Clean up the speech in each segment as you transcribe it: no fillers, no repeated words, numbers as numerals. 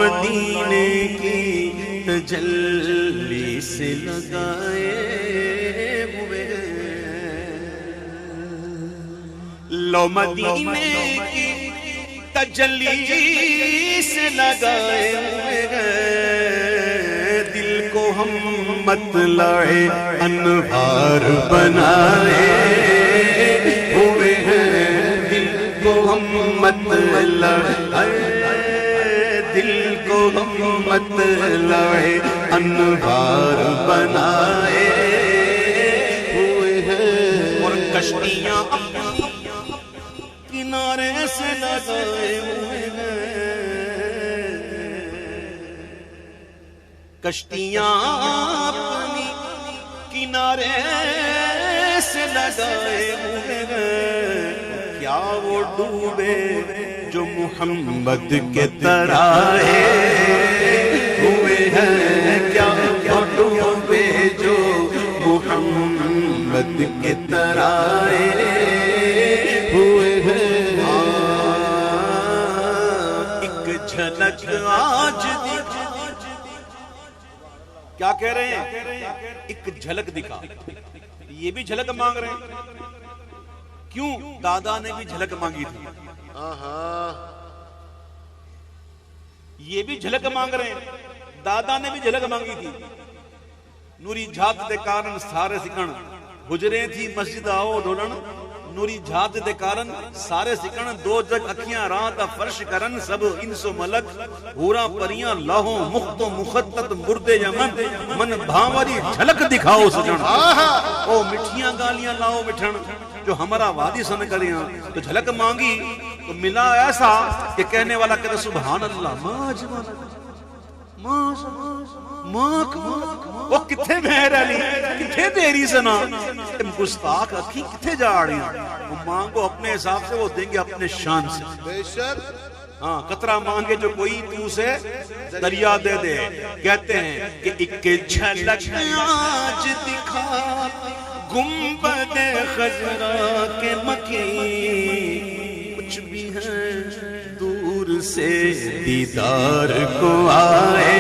مدینے کی تجلی سے لگائے ہوئے لو مدینے کی تجلی سے لگائے ہوئے دل کو ہم مطلع انوار بنائے ہوئے ہیں دل کو ہم مطلع دل کو ہم مطلع انوار بنائے ہوئے ہیں اور کشتیاں اپنی کنارے سے لگائے ہوئے ہیں کشتیاں اپنی کنارے سے لگائے ہوئے ہیں کیا وہ ڈوبے جو محمد کے ترائے ہوئے ہیں کیا وہ ڈوبے جو محمد کے ترائے ہوئے ہیں ایک جھلک آج کیا کہہ رہے ہیں ایک جھلک دکھا یہ بھی جھلک مانگ رہے ہیں کیوں دادا نے بھی جھلک مانگی تھی یہ بھی جھلک مانگ رہے ہیں دادا نے بھی جھلک مانگی تھی نوری جھات دے کارن سارے سکن حجریں تھی مسجد آؤ ڈولن نوری جھات دے کارن سارے سکن دو جگ اکھیاں رات فرش کرن سب انس و ملک ہورا پریاں لاہوں مخت و مخطط مردے یمن من بھاوری جھلک دکھاؤ سجن او مٹھیاں گالیاں لاؤ مٹھن جو ہمارا وادی سن کریاں تو جھلک مانگی تو ملا ایسا کہ کہنے والا کہتا سبحان اللہ وہ کتھے بہر علی کتھے دیری سنا گستاخ اکھی کتھے جا رہی وہ مانگو اپنے حساب سے وہ دیں گے اپنے شان سے بے شک ہاں قطرہ مانگے جو کوئی تو سے دریا دے دے کہتے ہیں کہ ایک جھلک آج دکھا گنبد خضرا کے مکین کچھ بھی ہے دور سے دیدار کو آئے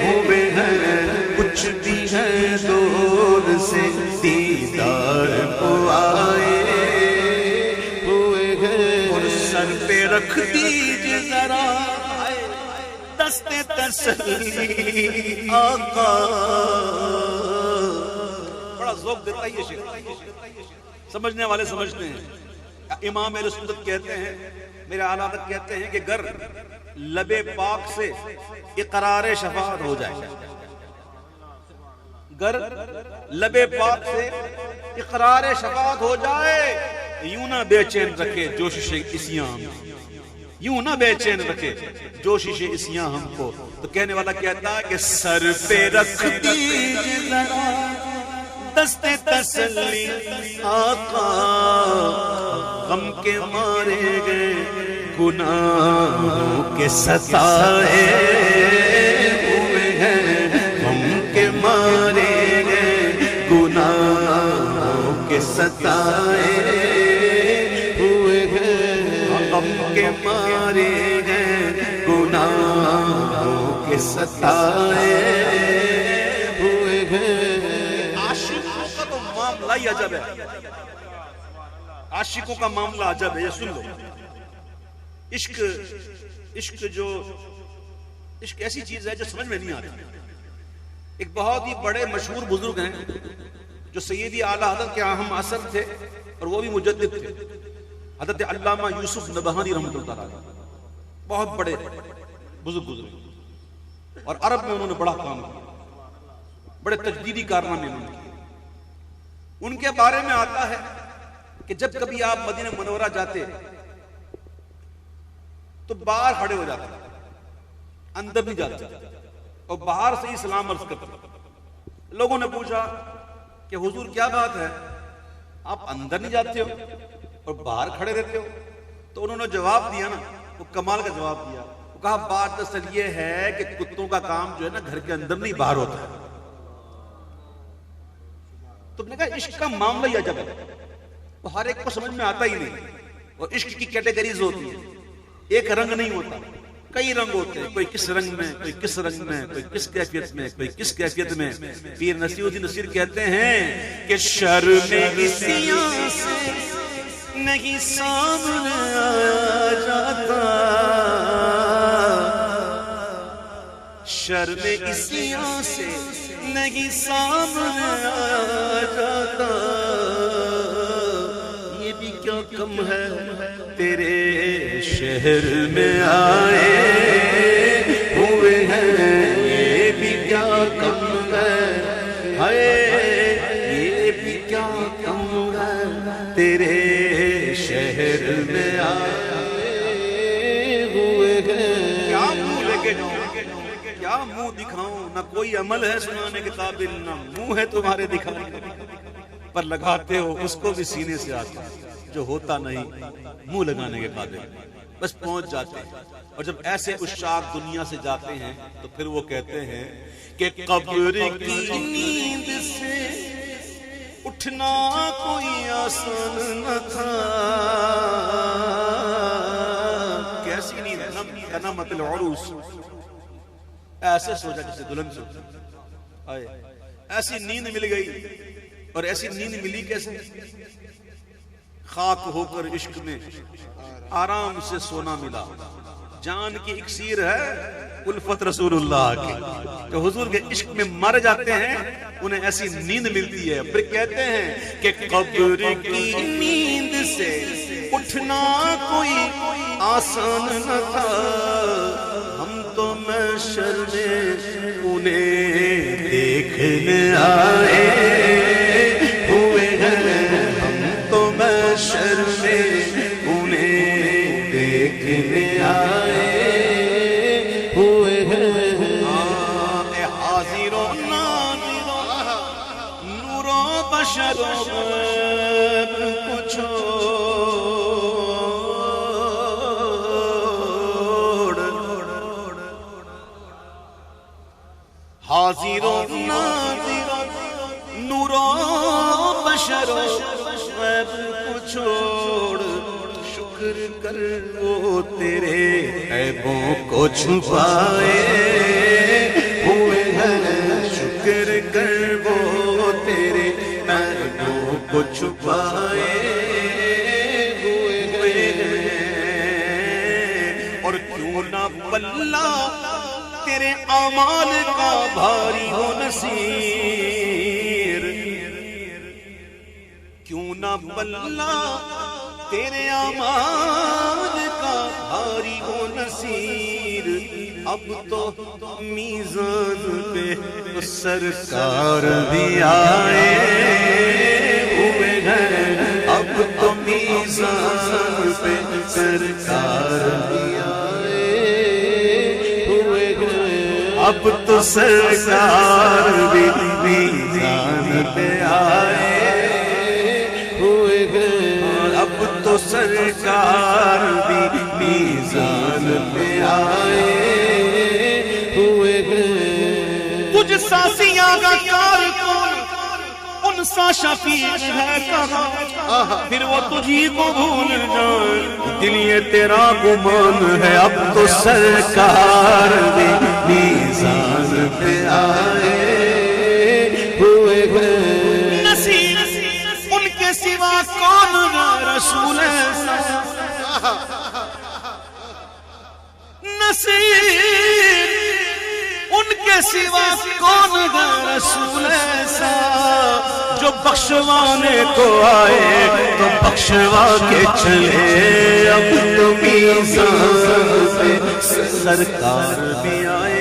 ہوئے ہیں کچھ بھی ہے دور سے دیدار کو آئے ہوئے ہیں اور سر پہ رکھ دیجئے ذرا دست تسلی آقا بڑا ذوق دیتا ہے یہ شعر سمجھنے والے سمجھتے ہیں امام اہل سنت کہتے ہیں میرے اعلیٰ حضرت کہتے ہیں کہ گر لب پاک سے اقرار شفاعت ہو جائے گر لب پاک سے اقرار شفاعت ہو جائے یوں نہ بے چین رکھے جوشش اسیاں یوں نہ بے چین رکھے جوشش اسیاں ہم کو تو کہنے والا کہتا ہے کہ سر پہ رکھ دیجئے ذرا دست تسلی آقا غم کے مارے گئے گناہوں کے ستائے ہوئے ہیں غم کے مارے گئے گناہوں کے ستائے ہوئے ہیں غم کے مارے گئے گناہوں کے ستائے ہوئے ہیں معاملہ عجب ہے عاشقوں کا معاملہ عجب ہے یہ سن لو عشق ایسی چیز ہے جو سمجھ میں نہیں آتی ایک بہت ہی بڑے مشہور بزرگ ہیں جو سیدی اعلیٰ حضرت کے اہم اثر تھے اور وہ بھی مجدد تھے حضرت علامہ یوسف نبہانی رحمۃ اللہ علیہ بہت بڑے بزرگ اور عرب میں انہوں نے بڑا کام کیا بڑے تجدیدی کارنامے انہوں نے کیا ان کے بارے میں آتا ہے کہ جب کبھی آپ مدینہ منورہ جاتے تو باہر کھڑے ہو جاتے اندر نہیں جاتے اور باہر سے ہی سلام عرض کرتے لوگوں نے پوچھا کہ حضور کیا بات ہے آپ اندر نہیں جاتے ہو اور باہر کھڑے رہتے ہو تو انہوں نے جواب دیا نا وہ کمال کا جواب دیا وہ کہا بات اصل یہ ہے کہ کتوں کا کام جو ہے نا گھر کے اندر نہیں باہر ہوتا ہے تو نے کہا عشق کا معاملہ ہی عجب ہے وہ ہر ایک کو سمجھ میں آتا ہی نہیں اور عشق کی کیٹیگریز ہوتی ہیں ایک رنگ نہیں ہوتا کئی رنگ ہوتے ہیں، کوئی کس رنگ میں، کوئی کس رنگ میں، کوئی کس کیفیت میں، کوئی کس کیفیت میں۔ پیر نصیر الدین نصیر کہتے ہیں کہ شرم عصیاں سے نہیں سامنے آیا جاتا، شرم عصیاں سے نہیں سامنے آیا جاتا، یہ بھی کیا کم ہے تیرے شہر میں آئے ہوئے ہیں، یہ بھی کیا کم ہے، یہ بھی کیا کم ہے تیرے شہر میں آئے ہوئے ہیں۔ کیا منہ لے کے جاؤں، کیا منہ دکھاؤں، نہ کوئی عمل ہے سنانے کے قابل، نہ منہ ہے تمہارے دکھانے پر لگاتے ہو اس کو بھی سینے سے آتا جو ہوتا نہیں منہ لگانے کے قابل، بس پہنچ جاتے ہیں۔ اور جب ایسے عشاق دنیا سے جاتے ہیں تو پھر وہ کہتے ہیں کہ قبر کی نیند سے اٹھنا کوئی آسان نہ تھا، کیسی نیند نمت العروس، ایسے سو جا جسے دلہن سو آئے، ایسی نیند مل گئی، اور ایسی نیند ملی کیسے؟ خاک ہو کر عشق میں آرام سے سونا ملا، جان کی اکسیر ہے الفت رسول اللہ کی، جو حضور کے عشق میں مر جاتے ہیں انہیں ایسی نیند ملتی ہے۔ پھر کہتے ہیں کہ قبر کی نیند سے اٹھنا کوئی آسان نہ تھا، ہم تو محشر میں انہیں دیکھنے آئے ہوئے ہیں، ہم تو محشر میں انہیں دیکھنے آئے ہوئے ہیں۔ اے حاضر و ناظر نور و بشر و غیب کو چھوڑ، حاضر و ناظر نور و بشر و غیب کو چھوڑ، شکر کر وہ تیرے عیبوں کو چھپائے ہوئے ہیں، شکر کر وہ تیرے عیبوں کو چھپائے ہوئے ہیں۔ اور کیوں نہ پلہ تیرے اعمال کا بھاری ہو نصیر، کیوں نہ پلہ تیرے اعمال کا بھاری ہو نصیر، اب تو میزان پہ سرکار بھی آئے ہوئے ہیں، اب تو میزان پہ سرکار بھی آئے ہوئے ہیں، اب تو سرکار بھی میزان پہ آئے ہوئے ہیں، اب تو سرکار بھی میزان پہ آئے ہوئے ہیں۔ تجھ سا سیاہ کا کارکن ان سا شفیع ہے کہاں، پھر وہ تجھی کو بھول جائے، دل یہ تیرا گمان ہے، اب تو سرکار بھی میزان پہ آئے ہوئے ہیں۔ نصیر ان کے سوا کون ہے رسول ایسا، نصیر ان کے سوا کون ہے رسول ایسا، جو بخشوانے کو آئے تو بخشوا کے چلے، اب تو میزان پہ سرکار بھی آئے